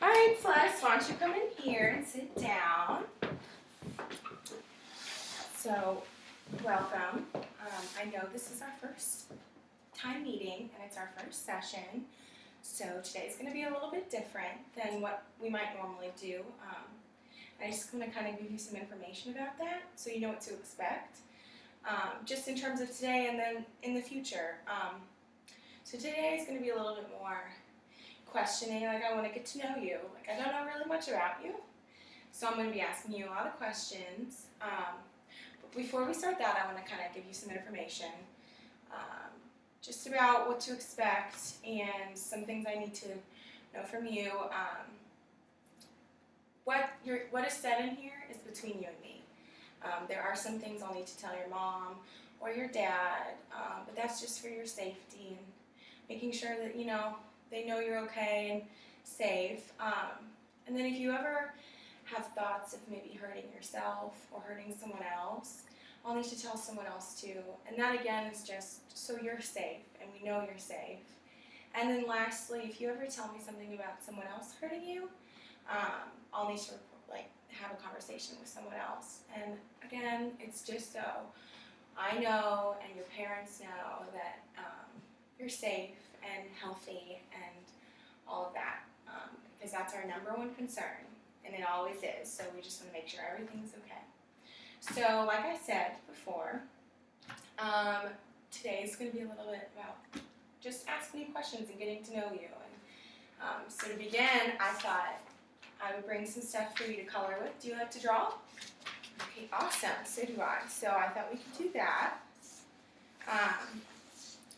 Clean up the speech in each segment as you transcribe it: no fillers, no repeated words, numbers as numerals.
All right, Celeste, why don't you come in here and sit down? So, welcome. I know this is our first time meeting and it's our first session. So today's going to be a little bit different than what we might normally do. I just want to kind of give you some information about that so you know what to expect. Just in terms of today and then in the future. So today is going to be a little bit more questioning, like I want to get to know you. Like I don't know really much about you, so I'm going to be asking you a lot of questions. But before we start that, I want to kind of give you some information just about what to expect and some things I need to know from you. What is said in here is between you and me. There are some things I'll need to tell your mom or your dad, but that's just for your safety and making sure that they know you're okay and safe. And then if you ever have thoughts of maybe hurting yourself or hurting someone else, I'll need to tell someone else too. And that again is just so you're safe and we know you're safe. And then lastly, if you ever tell me something about someone else hurting you, I'll need to have a conversation with someone else. And again, it's just so I know and your parents know that you're safe and healthy and all of that, because that's our number one concern, and it always is. So we just want to make sure everything's okay. So like I said before, today is going to be a little bit about just asking you questions and getting to know you. And so to begin, I thought I would bring some stuff for you to color with. Do you like to draw? Okay, awesome. So do I. So I thought we could do that.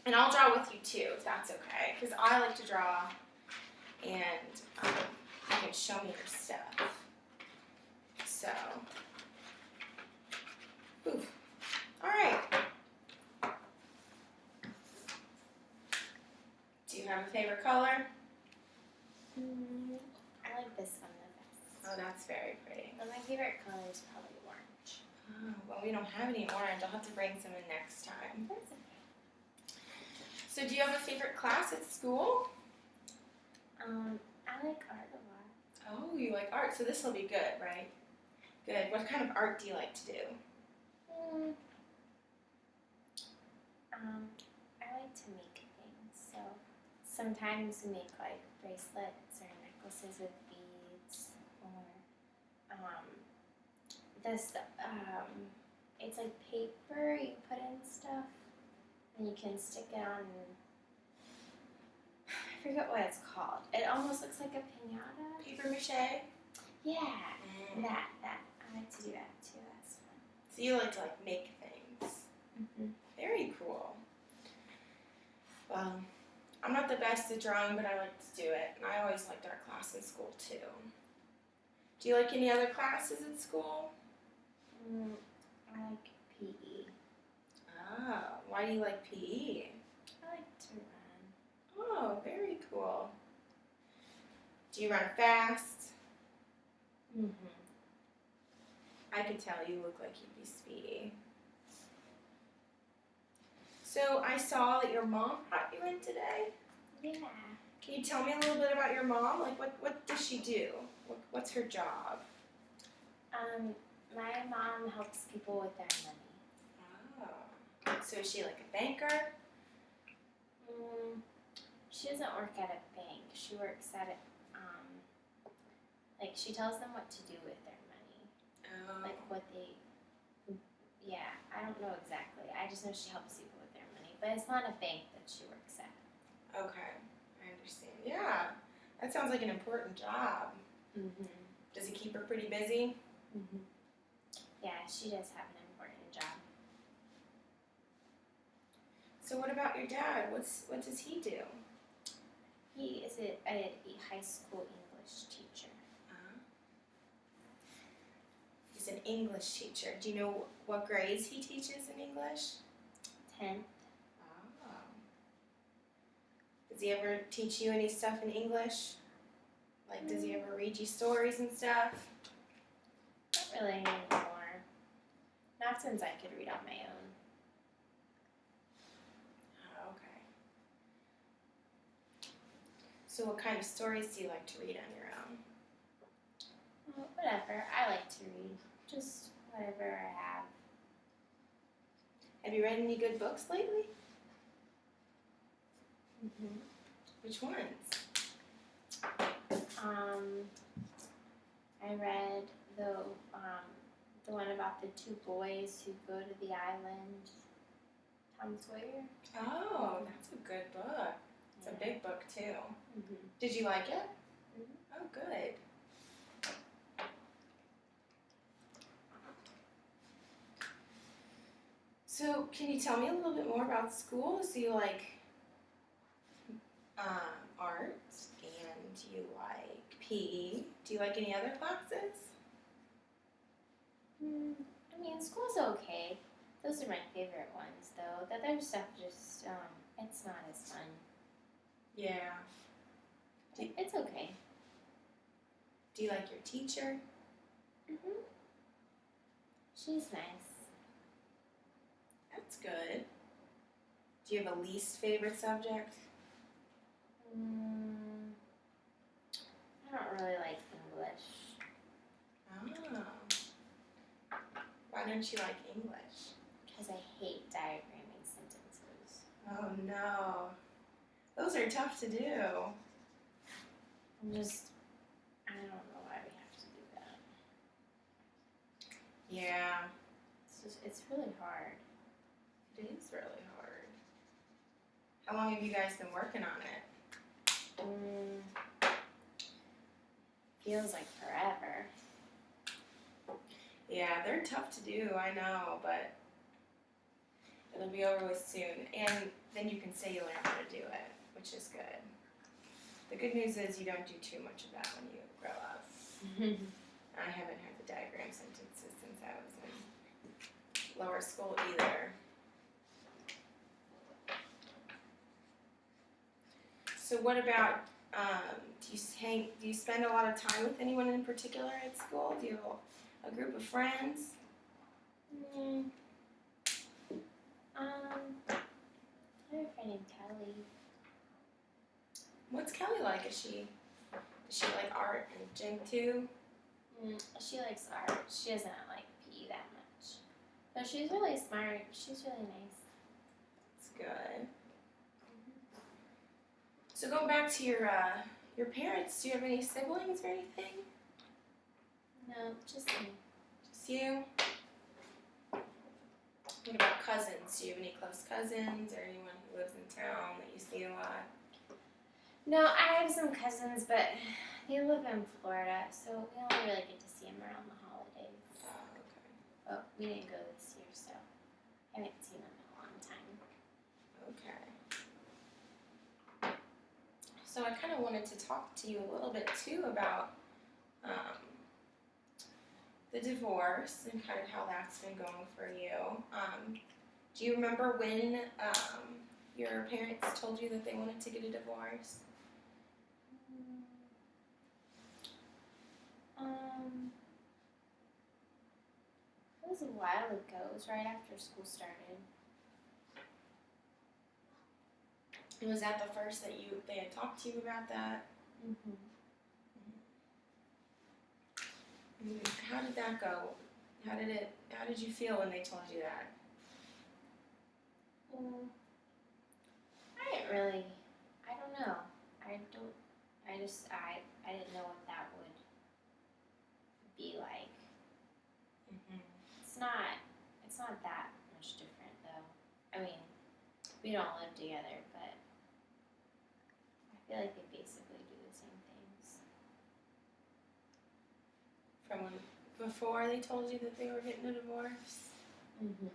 And I'll draw with you too, if that's okay, because I like to draw, and you can show me your stuff. So, all right. Do you have a favorite color? I like this one the best. Oh, that's very pretty. But my favorite color is probably orange. Oh, well, we don't have any orange. I'll have to bring some in next time. That's okay. So do you have a favorite class at school? I like art a lot. Oh, you like art, so this will be good, right? Good. What kind of art do you like to do? I like to make things. So sometimes we make like bracelets or necklaces with beads, or it's like paper you put in stuff and you can stick it on. I forget what it's called. It almost looks like a piñata. Paper mache? Yeah, that. I like to do that too. That's fun. So you like to make things. Very cool. Well, I'm not the best at drawing, but I like to do it. And I always liked art class in school too. Do you like any other classes at school? I like PE. Oh, why do you like PE? I like to run. Oh, very cool. Do you run fast? I could tell you look like you'd be speedy. So I saw that your mom brought you in today. Yeah. Can you tell me a little bit about your mom? Like what does she do? What's her job? My mom helps people with their money. Oh. So is she like a banker? She doesn't work at a bank. She works at she tells them what to do with their money. Oh. Like what they, I don't know exactly. I just know she helps people with their money. But it's not a bank that she works at. Okay, I understand. Yeah, that sounds like an important job. Does it keep her pretty busy? Yeah, she does have an important job. So what about your dad? What does he do? He is a high school English teacher. He's an English teacher. Do you know what grades he teaches in English? 10th. Oh. Does he ever teach you any stuff in English? Like, does he ever read you stories and stuff? Not really anymore. Not since I could read on my own. So what kind of stories do you like to read on your own? Well, whatever. I like to read. Just whatever I have. Have you read any good books lately? Mm-hmm. Which ones? I read the one about the two boys who go to the island. Tom Sawyer. Oh, that's a good book. It's a big book too. Mm-hmm. Did you like it? Mm-hmm. Oh, good. So, can you tell me a little bit more about school? So you like art and you like PE. Do you like any other classes? I mean, school's okay. Those are my favorite ones, though. The other stuff just, it's not as fun. Yeah. It's okay. Do you like your teacher? Mm-hmm. She's nice. That's good. Do you have a least favorite subject? I don't really like English. Oh. Why don't you like English? Because I hate diagramming sentences. Oh no. Those are tough to do. I don't know why we have to do that. Yeah. It's really hard. It is really hard. How long have you guys been working on it? Feels like forever. Yeah, they're tough to do, I know, but it'll be over with soon. And then you can say you learned how to do it, which is good. The good news is you don't do too much of that when you grow up. I haven't had the diagram sentences since I was in lower school either. So what about, do you spend a lot of time with anyone in particular at school? Do you have a group of friends? I have a friend named Kelly. What's Kelly like? Does she like art and gym too? She likes art. She doesn't like PE that much. But she's really smart. She's really nice. That's good. So going back to your parents, do you have any siblings or anything? No, just me. Just you? What about cousins? Do you have any close cousins or anyone who lives in town that you see a lot? No, I have some cousins, but they live in Florida, so we only really get to see them around the holidays. Oh, okay. But we didn't go this year, so I haven't seen them in a long time. Okay. So I kind of wanted to talk to you a little bit too about the divorce and kind of how that's been going for you. Do you remember when your parents told you that they wanted to get a divorce? It was a while ago. It was right after school started. And was that the first that they had talked to you about that? Mm-hmm. And how did that go? How did you feel when they told you that? I don't know. I didn't know what that would be like. It's not that much different though. I mean, we don't live together, but I feel like they basically do the same things. From when before they told you that they were getting a divorce? Mm-hmm.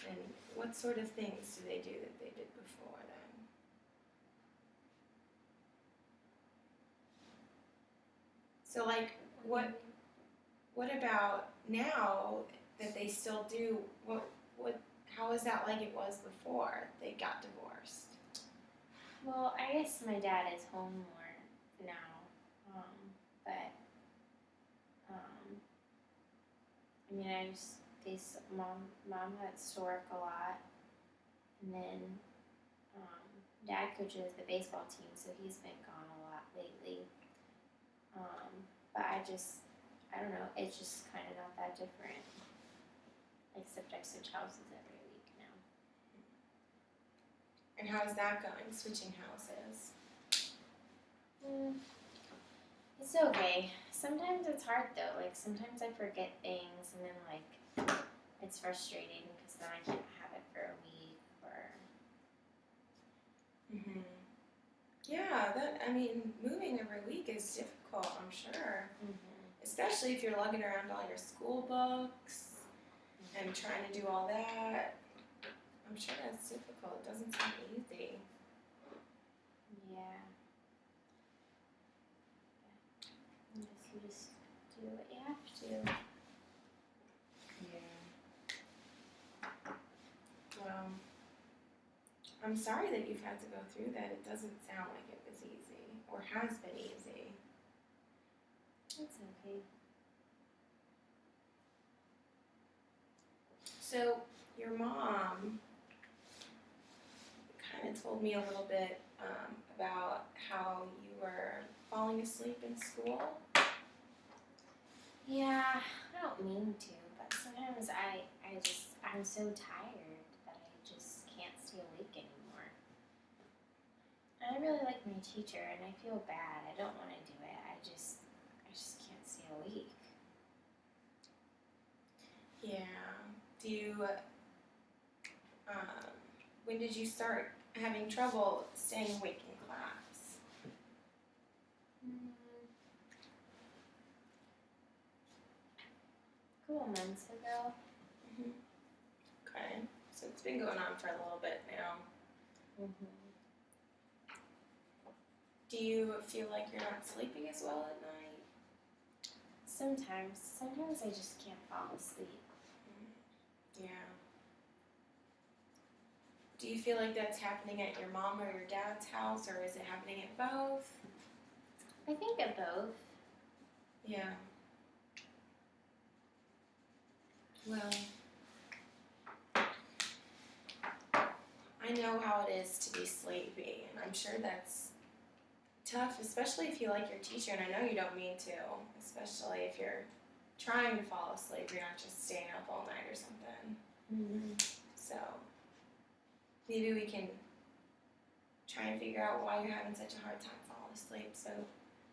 And what sort of things do they do that they did before then? So like what about now that they still do? How is that like it was before they got divorced? Well, I guess my dad is home more now, but I mean, mom had to work a lot, and then Dad coaches the baseball team, so he's been gone a lot lately. But I don't know, it's just kind of not that different. Except I switch houses every week now. And how's that going, switching houses? It's okay. Sometimes it's hard though. Like sometimes I forget things, and then like it's frustrating because then I can't have it for a week or. Mhm. Yeah, moving every week is difficult, I'm sure. Especially if you're lugging around all your school books and trying to do all that. I'm sure that's difficult. It doesn't sound easy. Yeah. I guess you just do what you have to. Yeah. Well, I'm sorry that you've had to go through that. It doesn't sound like it was easy or has been easy. It's okay. So, your mom kind of told me a little bit about how you were falling asleep in school. Yeah, I don't mean to, but sometimes I'm so tired that I just can't stay awake anymore. And I really like my teacher, and I feel bad. I don't want to do it. I just can't stay awake. Yeah. Do you, when did you start having trouble staying awake in class? A couple months ago. Mm-hmm. Okay. So it's been going on for a little bit now. Do you feel like you're not sleeping as well at night? Sometimes I just can't fall asleep. Yeah. Do you feel like that's happening at your mom or your dad's house, or is it happening at both? I think at both. Yeah. Well, I know how it is to be sleepy, and I'm sure that's tough, especially if you like your teacher, and I know you don't mean to, especially if you're trying to fall asleep, you're not just staying up all night or something. So, maybe we can try and figure out why you're having such a hard time falling asleep so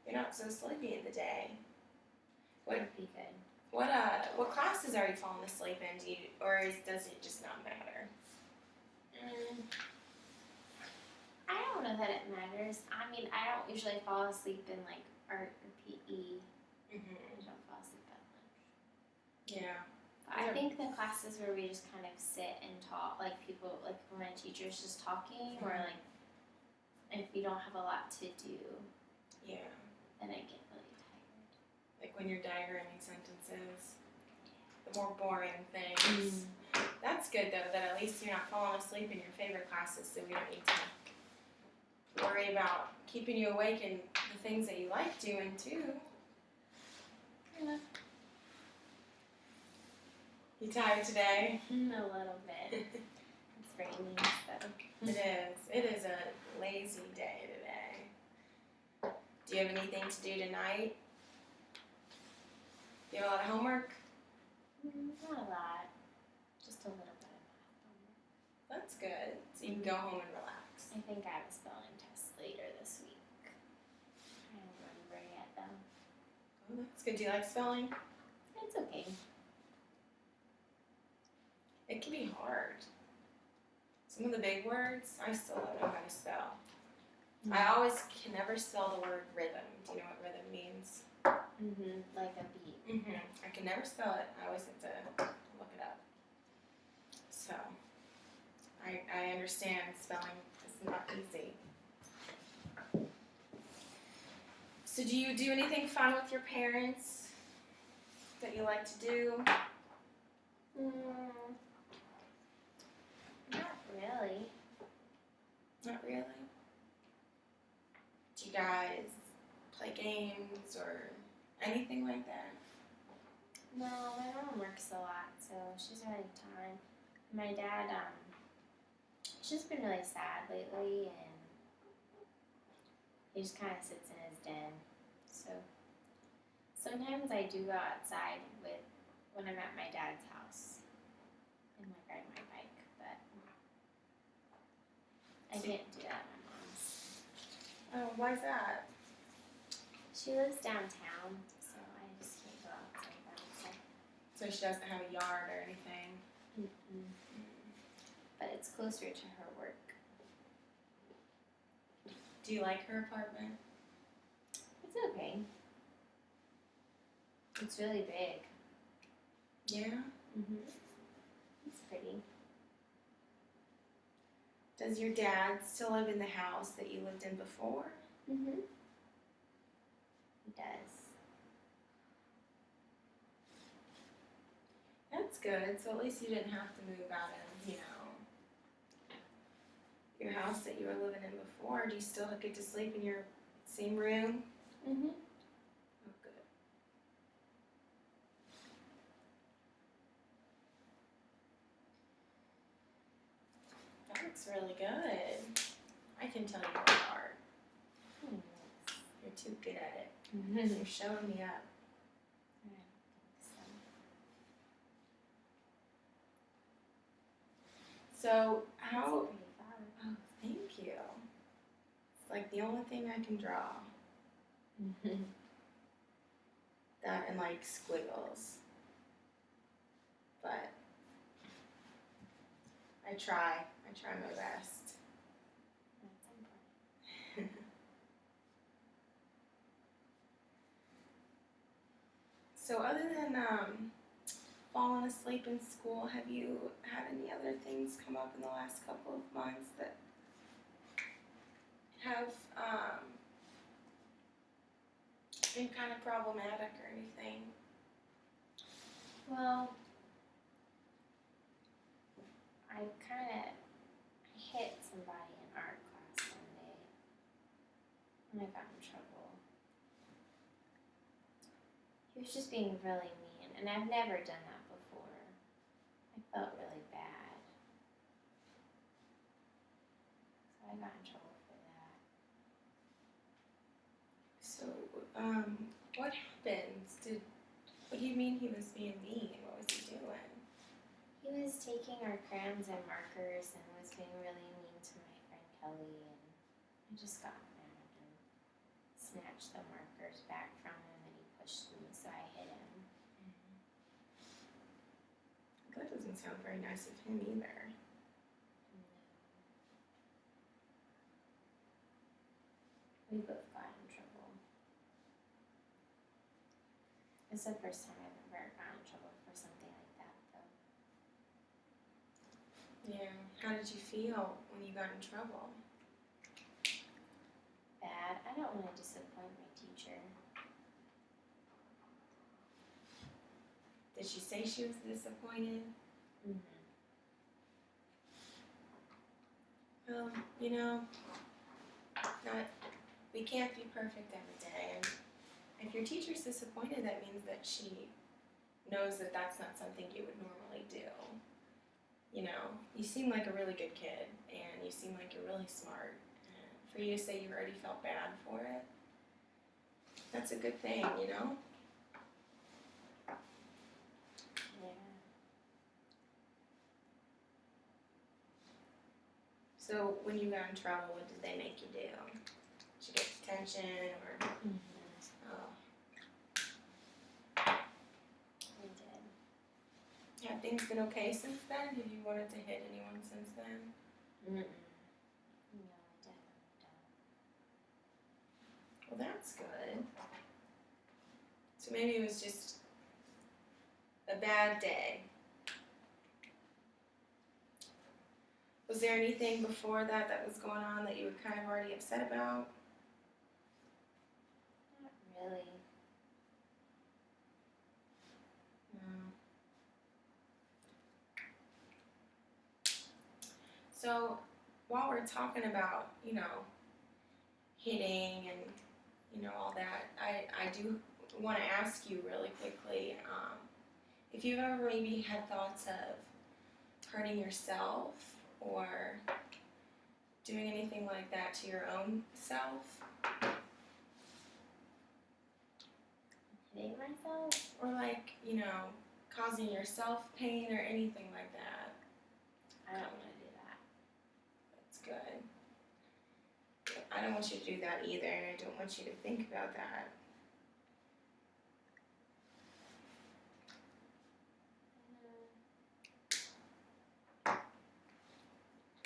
you're not so sleepy in the day. Would be good. What classes are you falling asleep in? Does it just not matter? I don't know that it matters. I mean, I don't usually fall asleep in like art or PE. I don't fall asleep that much. Yeah. I think the classes where we just kind of sit and talk, like people, like when my teacher's just talking, or like if we don't have a lot to do, Yeah. then I get really tired. Like when you're diagramming sentences, the more boring things. That's good though, that at least you're not falling asleep in your favorite classes, so we don't need to worry about keeping you awake in the things that you like doing too. Yeah. You tired today? A little bit. It's raining, so. It is a lazy day today. Do you have anything to do tonight? Do you have a lot of homework? Not a lot. Just a little bit of math. That's good. So you can go home and relax. I think I have a spelling test later this week. I don't remember yet though. Oh, that's good. Do you like spelling? It's okay. It can be hard. Some of the big words, I still don't know how to spell. I always can never spell the word rhythm. Do you know what rhythm means? Like a beat. I can never spell it. I always have to look it up. So, I understand spelling is not easy. So do you do anything fun with your parents that you like to do? Not really. Not really? Do you guys play games or anything like that? No, my mom works a lot, so she doesn't have time. My dad, she's been really sad lately, and he just kind of sits in his den. So sometimes I do go outside when I'm at my dad's house and like ride my bike, but I can't do that at my mom's. Oh, why's that? She lives downtown, so I just can't go outside by myself. So she doesn't have a yard or anything. Mm-mm. But it's closer to her work. Do you like her apartment? It's okay. It's really big. Yeah. It's pretty. Does your dad still live in the house that you lived in before? He does. That's good. So at least you didn't have to move out of, your house that you were living in before. Do you still get to sleep in your same room? Oh, good. That looks really good. I can tell you apart. You're too good at it. You're showing me up. I don't think so. So how? That's a pretty flower. Oh, thank you. It's like the only thing I can draw. That and like squiggles. But I try my best. That's important. So other than falling asleep in school, have you had any other things come up in the last couple of months that have been kind of problematic or anything? Well, I hit somebody in art class one day and I got in trouble. He was just being really mean, and I've never done that before. I felt really bad. So I got in trouble for that. So what happened? What do you mean he was being mean? What was he doing? He was taking our crayons and markers and was being really mean to my friend Kelly, and I just got mad and snatched the markers back from him, and he pushed me, so I hit him. That doesn't sound very nice of him either. We both got in trouble. It's the first time I've ever gotten in trouble for something like that, though. Yeah. How did you feel when you got in trouble? Bad. I don't want to disappoint my teacher. Did she say she was disappointed? Well, we can't be perfect every day, and if your teacher's disappointed, that means that she knows that that's not something you would normally do. You seem like a really good kid, and you seem like you're really smart, and for you to say you already felt bad for it, that's a good thing, Yeah. So when you got in trouble, what did they make you do? Did you get detention or? Oh, We did. have things been okay since then? Have you wanted to hit anyone since then? No, I definitely don't. Well, that's good. So maybe it was just a bad day. Was there anything before that was going on that you were kind of already upset about? Not really. No. So while we're talking about, hitting and, all that, I do want to ask you really quickly, if you've ever maybe had thoughts of hurting yourself or doing anything like that to your own self? Hitting myself? Or like, causing yourself pain or anything like that? I don't want to do that. That's good. I don't want you to do that either, and I don't want you to think about that.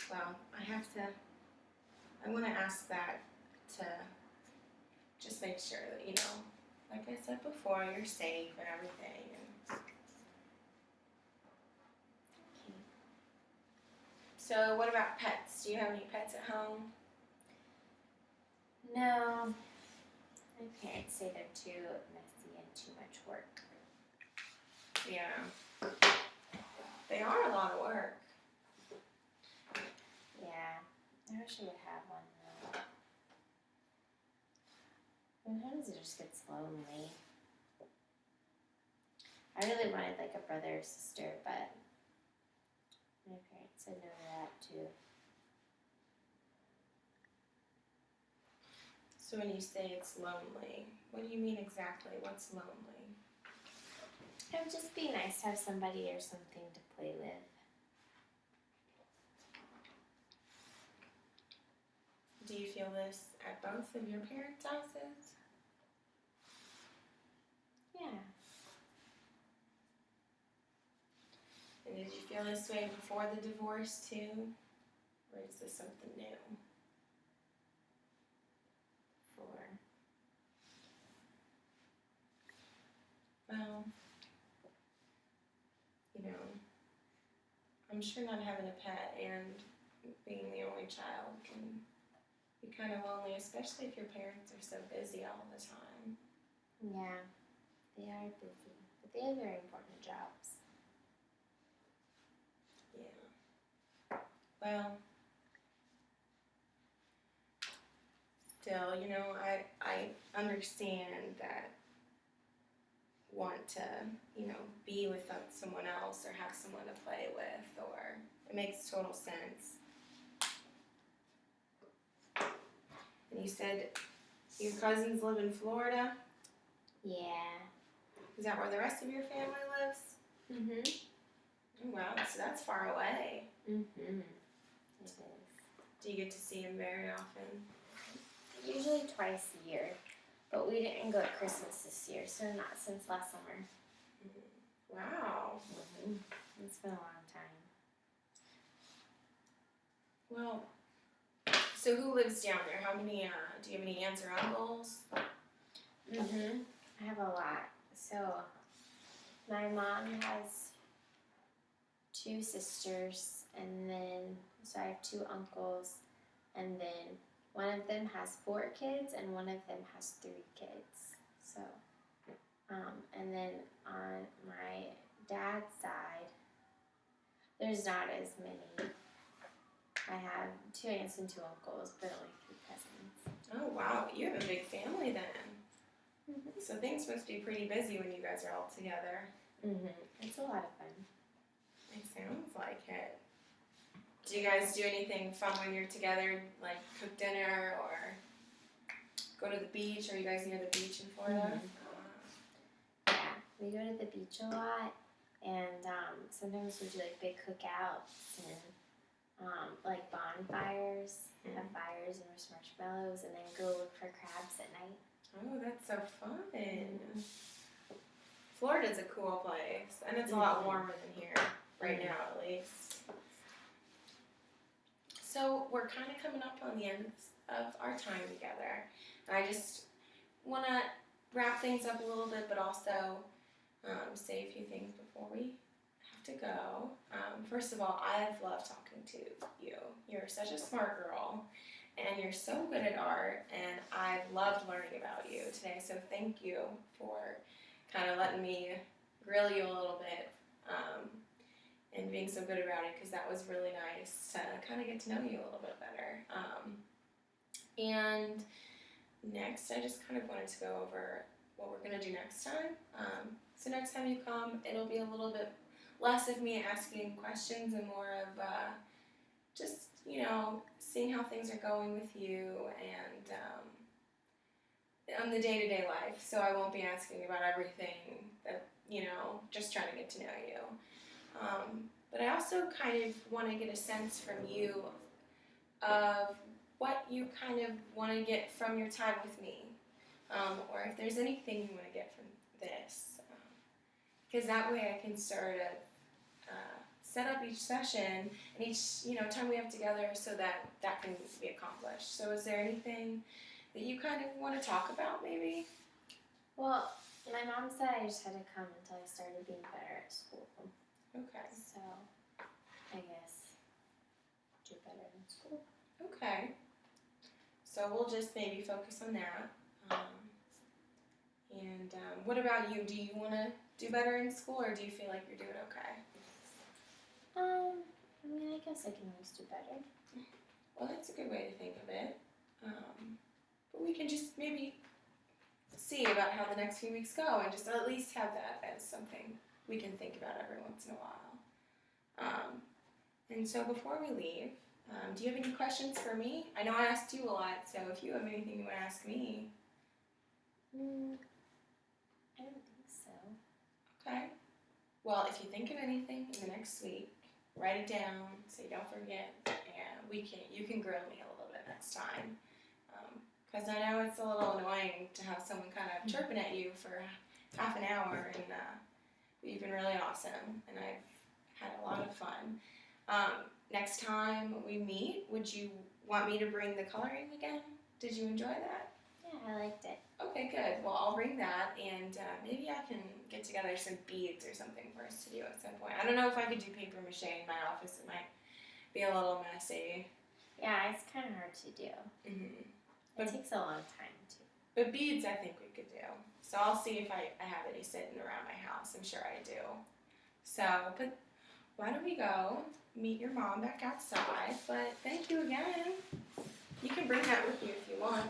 Well, I want to ask that to just make sure that, like I said before, you're safe and everything. Okay. So what about pets? Do you have any pets at home? No. My parents say they're too messy and too much work. Yeah. They are a lot of work. Yeah. I wish I would have one though. Sometimes it just gets lonely. I really wanted like a brother or sister, but my parents said no to that too. So when you say it's lonely, what do you mean exactly? What's lonely? It would just be nice to have somebody or something to play with. Do you feel this at both of your parents' houses? Yeah. And did you feel this way before the divorce too? Or is this something new? Well, I'm sure not having a pet and being the only child can be kind of lonely, especially if your parents are so busy all the time. Yeah, they are busy, but they have very important jobs. Yeah. Well, still, I understand that want to, be with someone else or have someone to play with, or it makes total sense. And you said your cousins live in Florida? Yeah. Is that where the rest of your family lives? Mhm. Oh, wow, so that's far away. Mhm. It is. Do you get to see them very often? Usually twice a year, but we didn't go at Christmas this year, so not since last summer. Wow. Mhm. It's been a long time. Well, so who lives down there? How many, do you have any aunts or uncles? Mhm. I have a lot. So, my mom has 2 sisters, and then so I have 2 uncles, and then one of them has 4 kids, and one of them has 3 kids. So, and then on my dad's side, there's not as many. I have 2 aunts and 2 uncles, but only 3 cousins. Oh, wow, you have a big family then. Mhm. So things must be pretty busy when you guys are all together. Mhm. It's a lot of fun. It sounds like it. Do you guys do anything fun when you're together, like cook dinner or go to the beach? Are you guys near the beach in Florida? Yeah, we go to the beach a lot, and sometimes we do like big cookouts and like bonfires, have fires and roast marshmallows, and then go look for crabs at night. Oh, that's so fun. Florida's a cool place, and it's a lot warmer than here right now, at least. So we're kind of coming up on the end of our time together, and I just want to wrap things up a little bit, but also say a few things before we have to go. First of all, I've loved talking to you. You're such a smart girl, and you're so good at art, and I've loved learning about you today, so thank you for kind of letting me grill you a little bit and being so good about it, because that was really nice to kind of get to know you a little bit better. And next, I just kind of wanted to go over what we're going to do next time. So next time you come, it'll be a little bit less of me asking questions and more of just seeing how things are going with you and on the day-to-day life. So I won't be asking about everything that, just trying to get to know you. But I also kind of want to get a sense from you of what you kind of want to get from your time with me, or if there's anything you want to get from this, because that way I can sort of set up each session and each time we have together so that can be accomplished. So is there anything that you kind of want to talk about, maybe? Well, my mom said I just had to come until I started being better at school. Okay. So, I guess do better in school. Okay. So we'll just maybe focus on that. And what about you? Do you want to do better in school, or do you feel like you're doing okay? I mean, I guess I can always do better. Well, that's a good way to think of it. But we can just maybe see about how the next few weeks go and just at least have that as something we can think about every once in a while. And so before we leave, do you have any questions for me? I know I asked you a lot, so if you have anything you want to ask me. I don't think so. Okay. Well, if you think of anything in the next week, write it down so you don't forget, and you can grill me a little bit next time. Because I know it's a little annoying to have someone kind of chirping at you for half an hour, and you've been really awesome, and I've had a lot of fun. Next time we meet, would you want me to bring the coloring again? Did you enjoy that? Yeah, I liked it. Okay, good. Well, I'll bring that, and maybe I can get together some beads or something for us to do at some point. I don't know if I could do paper mache in my office. It might be a little messy. Yeah, it's kind of hard to do. Mm-hmm. It takes a long time too. But beads, I think we could do. So I'll see if I have any sitting around my house. I'm sure I do. So, but why don't we go meet your mom back outside? But thank you again. You can bring that with you if you want.